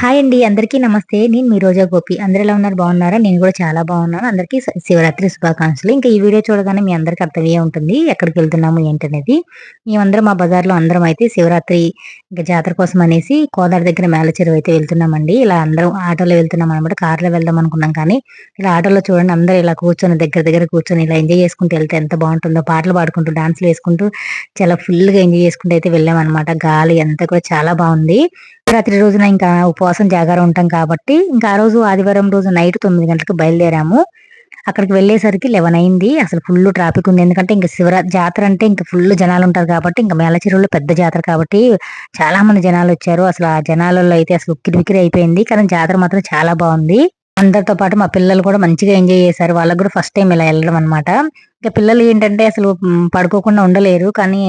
Hi అండి. అందరికీ నమస్తే. నేను మీ రోజా గోపి. అందరూ ఎలా ఉన్నారు? బాగున్నారా? నేను కూడా చాలా బాగున్నాను. అందరికీ శివరాత్రి శుభాకాంక్షలు. ఇంకా ఈ వీడియో చూడగానే మీ అందరికి అర్థమయ్యే ఉంటుంది ఎక్కడికి వెళ్తున్నాము ఏంటనేది. మేమందరం మా బజార్‌లో అందరం అయితే శివరాత్రి ఇంకా జాతర కోసం అనేసి కోదాడ దగ్గర మేళ్ళ చెరువు అయితే వెళ్తున్నామండి. ఇలా అందరం ఆటోలో వెళ్తున్నాం అనమాట. కార్‌లో వెళ్దాం అనుకున్నాం కానీ, ఇలా ఆటోలో చూడండి అందరూ ఇలా కూర్చొని దగ్గర దగ్గర కూర్చొని ఇలా ఎంజాయ్ చేసుకుంటూ వెళ్తే ఎంత బాగుంటుందో. పాటలు పాడుకుంటూ, డాన్స్‌లు వేసుకుంటూ చాలా ఫుల్‌గా ఎంజాయ్ చేసుకుంటూ అయితే వెళ్ళామనమాట. గాలి అంతా కూడా చాలా బాగుంది. రాత్రి రోజున ఇంకా ఉపవాసం జాగారం ఉంటాం కాబట్టి, ఇంకా ఆ రోజు ఆదివారం రోజు నైట్ 9 గంటలకు బయలుదేరాము. అక్కడికి వెళ్ళేసరికి 11 అయింది. అసలు ఫుల్లు ట్రాఫిక్ ఉంది. ఎందుకంటే ఇంక జాతర అంటే ఇంక ఫుల్లు జనాలుంటారు కాబట్టి, ఇంక మేళ్ళ చెరువులో పెద్ద జాతర కాబట్టి చాలా మంది జనాలొచ్చారు. అసలు ఆ జనాలలో అయితే అసలు ఉక్కిరిబిక్కిరి అయిపోయింది. కానీ జాతర మాత్రం చాలా బావుంది. అందరితో పాటు మా పిల్లలు కూడా మంచిగా ఎంజాయ్ చేశారు. వాళ్ళకి కూడా ఫస్ట్ టైమ్ ఇలా ఎళ్ళడం అనమాట. ఇక పిల్లలు ఏంటంటే అసలు పడుకోకుండా ఉండలేరు. కానీ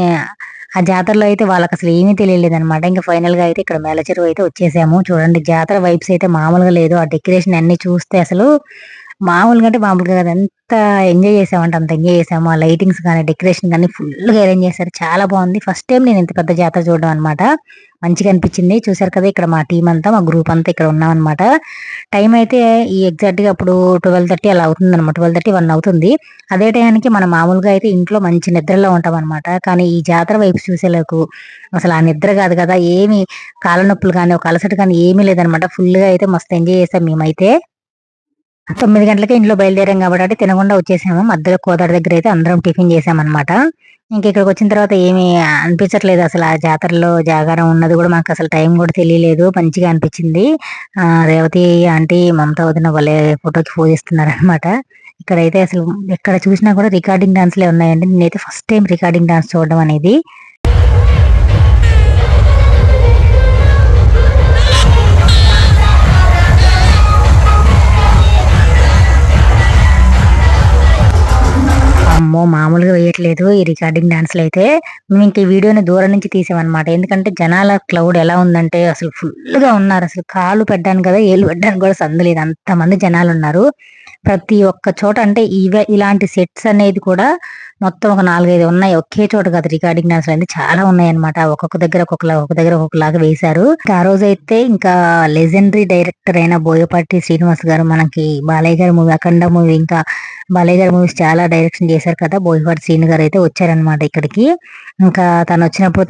ఆ జాతరలో అయితే వాళ్ళకసలు ఏమీ తెలియలేదనమాట. ఇంక ఫైనల్‌గా అయితే ఇక్కడ మేళ్ళ చెరువు అయితే వచ్చేసాము. చూడండి జాతర వైబ్స్ అయితే మామూలుగా లేదు. ఆ డెకరేషన్ అన్నీ చూస్తే అసలు మామూలుగా అంటే మామూలుగా కాదు. ఎంత ఎంజాయ్ చేసామంటే అంత ఎంజాయ్ చేసాము. ఆ లైటింగ్స్ గాని, డెకరేషన్ గాని ఫుల్‌గా అరేంజ్ చేశారు. చాలా బావుంది. ఫస్ట్ టైమ్ నేను ఇంత పెద్ద జాతర చూడడం అనమాట. మంచిగా అనిపించింది. చూసారు కదా! ఇక్కడ మా టీమ్ అంతా, మా గ్రూప్ అంతా ఇక్కడ ఉన్నామనమాట. టైం అయితే ఈ ఎగ్జాక్ట్‌గా అప్పుడు 12:30 అలా అవుతుందనమాట. 12:30, 1 అవుతుంది. అదే టయానికి మనం మామూలుగా అయితే ఇంట్లో మంచి నిద్రలో ఉంటామనమాట. కానీ ఈ జాతర వైపు చూసేలోకు అసలు ఆ నిద్ర కాదు కదా! ఏమి కాళ్ళ నొప్పులు గాని, ఒక అలసట గాని ఏమీ లేదనమాట. ఫుల్‌గా అయితే మస్తు ఎంజాయ్ చేసాం మేమైతే. 9 గంటలకే ఇంట్లో బయలుదేరాం కాబట్టి తినకుండా వచ్చేసాము. మధ్యలో కోదాడ దగ్గర అయితే అందరం టిఫిన్ చేసామనమాట. ఇంక ఇక్కడికొచ్చిన తర్వాత ఏమి అనిపించట్లేదు అసలు. ఆ జాతరలో జాగారం ఉన్నది కూడా మాకసలు టైం కూడా తెలియలేదు. మంచిగా అనిపించింది. రేవతి ఆంటీ, మమత వదిన భలే ఫోటోకి పోజ్ ఇస్తున్నారనమాట. ఇక్కడైతే అసలు ఎక్కడ చూసినా కూడా రికార్డింగ్ డాన్స్‌లే ఉన్నాయండి. నేనైతే ఫస్ట్ టైమ్ రికార్డింగ్ డాన్స్ చూడడం అనేది. అమ్మో! మామూలుగా వేయట్లేదు ఈ రికార్డింగ్ డాన్స్‌లయితే. మేమింక ఈ వీడియోని దూరం నుంచి తీసామనమాట. ఎందుకంటే జనాల క్లౌడ్ ఎలా ఉందంటే అసలు ఫుల్లుగా ఉన్నారు. అసలు కాళ్ళు పెట్టడానికి కదా, ఏళ్ళు పెట్టడానికి కూడా సందు లేదు. అంతమంది జనాలున్నారు. ప్రతి ఒక్క చోట అంటే ఇలాంటి సెట్స్ అనేది కూడా మొత్తం ఒక 4, 5 ఉన్నాయి. ఒకే చోట కాదు రికార్డింగ్ డాన్స్‌లన్నీ చాలా ఉన్నాయన్నమాట. ఒక్కొక్క దగ్గర ఒక్కొక్కలా, ఒక్కొక్క దగ్గర ఒక్కొక్కలాగా వేశారు. ఆ రోజైతే ఇంకా లెజెండరీ డైరెక్టర్ అయిన బోయపాటి శ్రీనివాస్ గారు మనకి బాలయ్య గారి మూవీ 'అఖండ' మూవీ, ఇంకా బాలయ్య గారి మూవీస్ చాలా డైరెక్షన్ చేశారు కదా! బోయపాటి శ్రీను గారు అయితే వచ్చారనమాట ఇక్కడికి. ఇంకా తనొచ్చినప్పుడు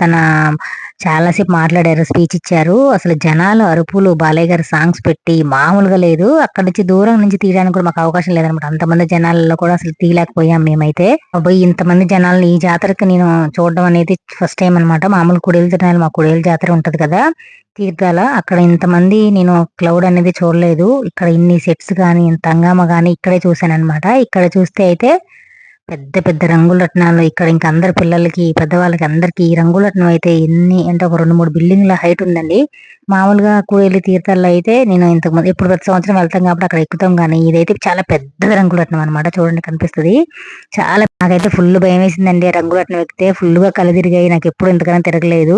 చాలా సేపు మాట్లాడారు. స్పీచ్ ఇచ్చారు. అసలు జనాలు అరుపులు, బాలయ్య గారి సాంగ్స్ పెట్టి మామూలుగా లేదు. అక్కడి నుంచి దూరం నుంచి తీయడానికి కూడా మాకు అవకాశం లేదనమాట. అంతమంది జనాలలో కూడా అసలు తీయలేకపోయాం మేమైతే. అబ్బోయ్! ఇంతమంది జనాల్ని ఈ జాతరకి నేను చూడడం అనేది ఫస్ట్ టైమ్ అనమాట. మామూలు కుడేలు తిరణాలు, మా కుడేలు జాతర ఉంటది కదా! తీర్థాల అక్కడ ఇంతమంది నేను క్లౌడ్ అనేది చూడలేదు. ఇక్కడ ఇన్ని సెట్స్ గాని, ఇంత హంగామా గాని ఇక్కడే చూసాననమాట. ఇక్కడ చూస్తే అయితే పెద్ద పెద్ద రంగులట్నాలు ఇక్కడ ఇంక అందరి పిల్లలకి, పెద్దవాళ్ళకి అందరికి ఈ రంగులట్నం అయితే ఎన్ని అంటే ఒక 2, 3 బిల్డింగ్‌ల హైట్ ఉందండి. మామూలుగా కోయలి తీర్థాల్లో అయితే నేను ఇంతకుముందు ఎప్పుడు ప్రతి సంవత్సరం వెళ్తాం కాబట్టి అక్కడ ఎక్కుతాం గానీ, ఇదైతే చాలా పెద్ద రంగులట్నం అనమాట. చూడండి కనిపిస్తది. నాకైతే ఫుల్ భయమేసిందండి. ఆ రంగులట్నం ఎక్కితే ఫుల్‌గా కళ్ళు తిరిగాయి. నాకెప్పుడు ఇంతకన్నా తిరగలేదు.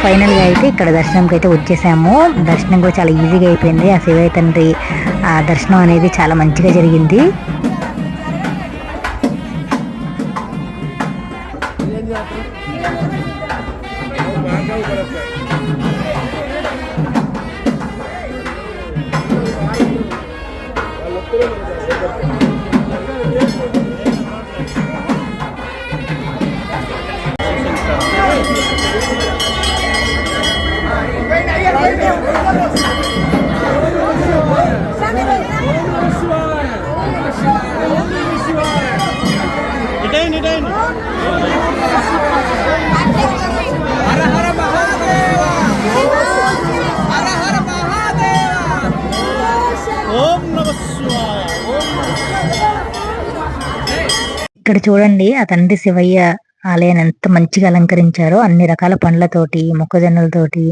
ఫైనల్‌గా అయితే ఇక్కడ దర్శనంకైతే వచ్చేసాము. దర్శనం కూడా చాలా ఈజీగా అయిపోయింది. ఆ శివయ్య తండ్రి ఆ దర్శనం అనేది చాలా మంచిగా జరిగింది. ఇక్కడ చూడండి ఆ తండ్రి శివయ్య ఆలయాన్ని ఎంత మంచిగా అలంకరించారో. అన్ని రకాల పండ్లతోటి, మొక్కజొన్నలతోటి,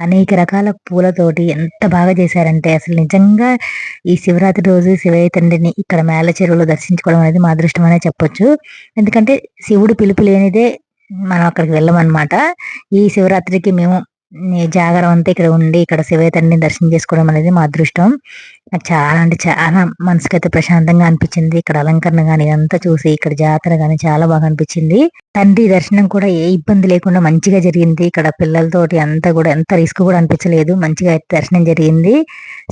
అనేక రకాల పూలతోటి ఎంత బాగా చేశారంటే అసలు నిజంగా ఈ శివరాత్రి రోజు శివయ్య తండ్రిని ఇక్కడ మేళ్ళ చెరువులో దర్శించుకోవడం అనేది మా అదృష్టం అనే చెప్పొచ్చు. ఎందుకంటే శివుడు పిలుపు లేనిదే మనం అక్కడికి వెళ్ళమనమాట. ఈ శివరాత్రికి మేము జాగారం అంతా ఇక్కడ ఉండి ఇక్కడ శివయ్య తండ్రిని దర్శనం చేసుకోవడం అనేది మా అదృష్టం. నాకు చాలా అంటే చాలా మనసుకైతే ప్రశాంతంగా అనిపించింది. ఇక్కడ అలంకరణ గాని ఇదంతా చూసి, ఇక్కడ జాతర గాని చాలా బాగా అనిపించింది. తండ్రి దర్శనం కూడా ఏ ఇబ్బంది లేకుండా మంచిగా జరిగింది. ఇక్కడ పిల్లలతోటి అంతా కూడా ఎంత రిస్క్ కూడా అనిపించలేదు. మంచిగా అయితే దర్శనం జరిగింది.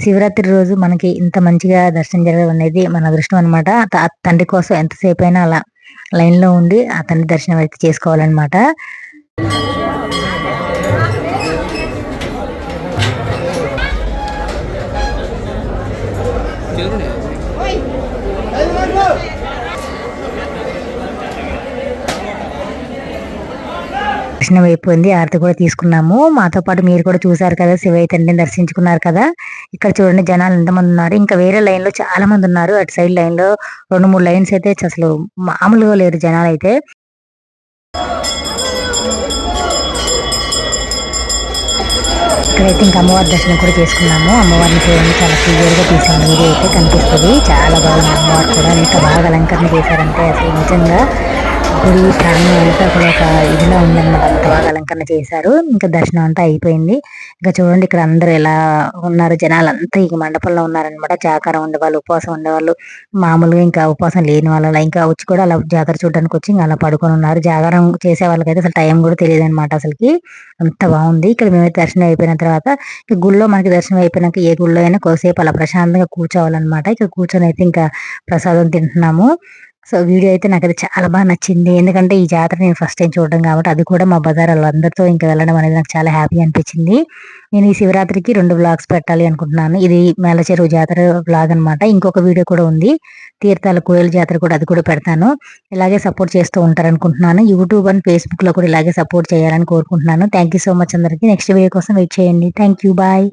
శివరాత్రి రోజు మనకి ఇంత మంచిగా దర్శనం జరగడం అనేది మన అదృష్టం అనమాట. తండ్రి కోసం ఎంతసేపు అయినా అలా లైన్ లో ఉండి ఆ తండ్రి దర్శనం అయితే చేసుకోవాలన్నమాట. దర్శనం అయిపోయింది. ఆరతి కూడా తీసుకున్నాము. మాతో పాటు మీరు కూడా చూసారు కదా, శివయ్య తండ్రిని దర్శించుకున్నారు కదా. ఇక్కడ చూడండి జనాలు ఎంతమంది ఉన్నారు. ఇంకా వేరే లైన్ లో చాలా మంది ఉన్నారు. అటు సైడ్ లైన్ లో 2-3 లైన్స్ అయితే అసలు మామూలుగా లేరు జనాలు అయితే. ఇక్కడైతే ఇంకా అమ్మవారి దర్శనం కూడా చేసుకున్నాము. అమ్మవారిని చూడండి చాలా క్లియర్ గా తీసాము. వీడియో అయితే కనిపిస్తుంది. చాలా బాగుంది. అమ్మవారు కూడా ఎంత బాగా అలంకరణ చేశారంటే అసలు నిజంగా గుడి ప్రాంగణం అంతా కూడా ఒక ఇదిలో ఉందన్నమాట. అంత బాగా అలంకరణ చేశారు. ఇంకా దర్శనం అంతా అయిపోయింది. ఇంకా చూడండి ఇక్కడ అందరూ ఎలా ఉన్నారు. జనాలు అంతా ఇక మండపంలో ఉన్నారనమాట. జాగారం ఉండేవాళ్ళు, ఉపవాసం ఉండేవాళ్ళు, మామూలుగా ఇంకా ఉపవాసం లేని వాళ్ళు అలా ఇంకా వచ్చి కూడా అలా జాతర చూడడానికి వచ్చి ఇంకా అలా పడుకొని ఉన్నారు. జాగారం చేసే వాళ్ళకైతే అసలు టైం కూడా తెలియదు అనమాట. అసలుకి అంత బాగుంది. ఇక్కడ మేమైతే దర్శనం అయిపోయిన తర్వాత ఇక గుళ్ళో మనకి దర్శనం అయిపోయినాక ఏ గుళ్ళో అయినా కొద్దిసేపు అలా ప్రశాంతంగా కూర్చోవాలన్నమాట. ఇక్కడ కూర్చొని అయితే ఇంకా ప్రసాదం తింటున్నాము. సో వీడియో అయితే నాకైతే చాలా బాగా నచ్చింది. ఎందుకంటే ఈ జాతర నేను ఫస్ట్ టైం చూడడం కాబట్టి, అది కూడా మా బజార్ వాళ్ళందరితో ఇంకా వెళ్ళడం అనేది నాకు చాలా హ్యాపీ అనిపించింది. నేను ఈ శివరాత్రికి 2 వ్లాగ్స్ పెట్టాలి అనుకుంటున్నాను. ఇది మేల చెరువు జాతర వ్లాగ్ అనమాట. ఇంకొక వీడియో కూడా ఉంది, తీర్థాల కోయల జాతర కూడా, అది కూడా పెడతాను. ఇలాగే సపోర్ట్ చేస్తూ ఉంటారనుకుంటున్నాను. యూట్యూబ్ అండ్ ఫేస్బుక్ లో కూడా ఇలాగే సపోర్ట్ చేయాలని కోరుకుంటున్నాను. థ్యాంక్ యూ సో మచ్ అందరికి. నెక్స్ట్ వీడియో కోసం వెయిట్ చేయండి. Thank you. బాయ్.